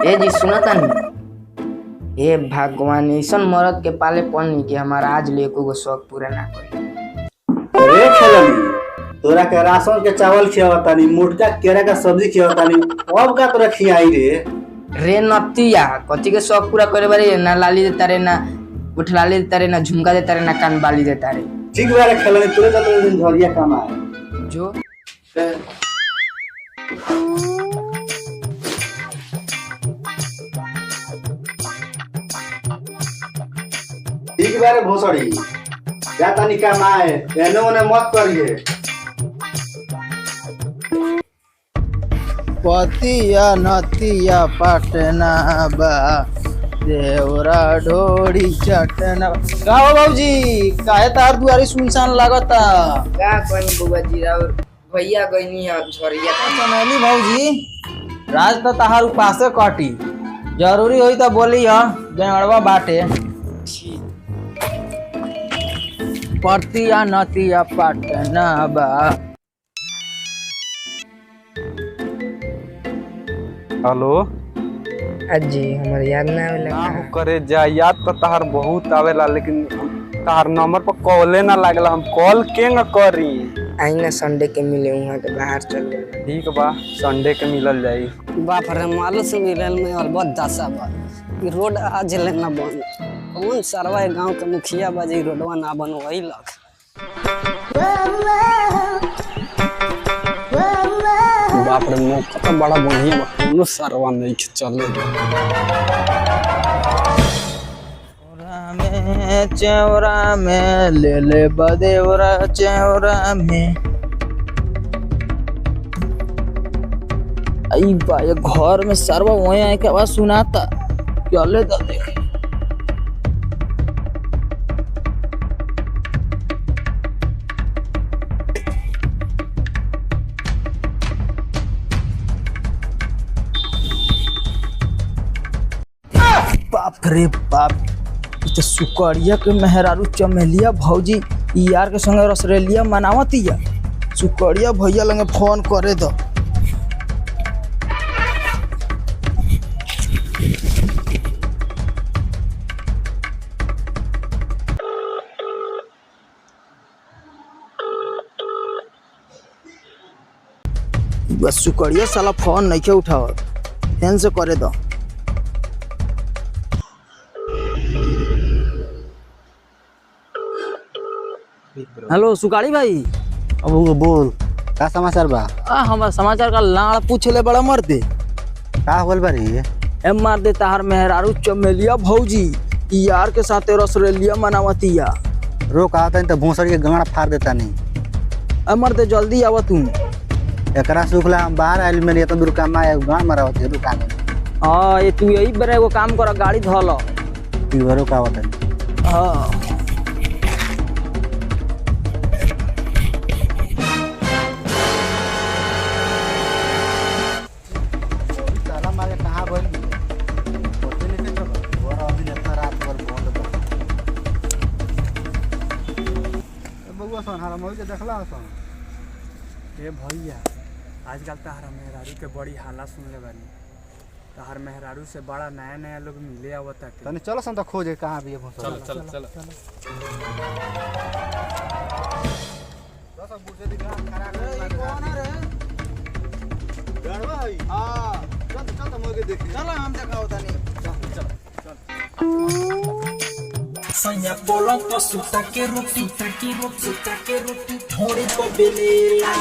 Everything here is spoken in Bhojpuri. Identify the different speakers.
Speaker 1: ए जी सुनता नहीं। हे भगवान ऐसन मरद के पाले पड़नी कि हमारा आज ले एको गो शौक पूरा ना कर।
Speaker 2: अरे खेलनी तोरा के राशन के चावल खियावतानी, मोटका केरा का सब्जी खियावतानी, अब का तोरा खियाई रे?
Speaker 1: रे नतिया कथी के शौक पूरा करे बारे, ना लाली देता रे, ना उठलाली देता रे, ना झुमका देता रे, ना कान बाली देता रे।
Speaker 2: ठीक बारे खेलनी तोरे तो दिन झरिया कमाए
Speaker 1: जो
Speaker 2: ठीक बारे भोसड़ी जा तानी कमाए, एने ओने मत करिए।
Speaker 3: पतिया नतिया पटना बा देवरा ढोड़ी चटना। का हो बाबूजी, काहे तार दुआरी सुनसान लागता?
Speaker 1: का कोई बुआ जी और भैया गईनी झरिया
Speaker 3: चमेली भौजी, राज तो तहार उपासे कटी, जरूरी होई तो बोली ह बेड़वा बाटे। पतिया नतिया पटना बा।
Speaker 4: हेलो
Speaker 1: अजी हमर याद ना आवेला
Speaker 4: ना हो करे जा, याद तो तहार बहुत आवेला लेकिन तहार नंबर पर कॉले ना लागला, हम कॉल केंग करी?
Speaker 1: आई ना संडे के मिले वहाँ के बाहर चल गए।
Speaker 4: ठीक बा संडे के मिलल जाई।
Speaker 5: बाप रे मालूम से मिलल में और बहुत दशा बा। ई रोड आज लेना बन कौन सरवा गांव के मुखिया बाजी रोडवा ना बनवाई लग। बाप रे मुख तो बड़ा बढ़िया बा, कोनो सरवा नहीं चले।
Speaker 3: चौरा में ले ले बदेवरा चौरा में। आई बा ये घर में सरवा वहीं आए के आवाज सुनाता, चले तो देखे। बाप रे बाप, तो सुकरिया के मेहरारू चमेलिया भौजी यार के संगे रसरेलिया मनावतिया। सुकरिया भैया लगे फोन करे दो। बस सुकरिया साला फोन नहीं के उठावत, फोन से करे दो। हेलो सुकाड़ी भाई।
Speaker 2: अब बोल का समाचार बा?
Speaker 3: हमार समाचार का लाड़ पूछले बड़ा मर्दे।
Speaker 2: का होल बारी?
Speaker 3: ए मार दे तार मेहरारू चमेलिया भौजी यार के साथे रसरेलिया मनावतिया।
Speaker 2: रोक आता तो भूसड़ी के गाड़ फाड़ देता नहीं।
Speaker 3: ए मार दे जल्दी आवा तू।
Speaker 2: एकरा सुखला हम बाहर आइल में तो दूर काम आए गाड़ मारावती रुका में।
Speaker 3: हां ये तू यही बरे एगो काम कर, गाड़ी धल।
Speaker 2: तीवरो का होता।
Speaker 3: हां
Speaker 4: ए भैया आजकल तहारा मेहरारू के बड़ी हाला सुनले बानी। तहार मेहरारू से बड़ा नया नया लोग मिले आवता।
Speaker 2: तने चलो सन तो खोजे कहां भी है भूसड़ी।
Speaker 4: चल चल चल
Speaker 2: सब बुझे दिखा खरा कर कौन रे? गड़वा है। हां चल चल तो मोगे देखी। चल हम दिखाओ तनी। चल
Speaker 6: Soña bolong to suta ke roti, taki roti, thori ko belela.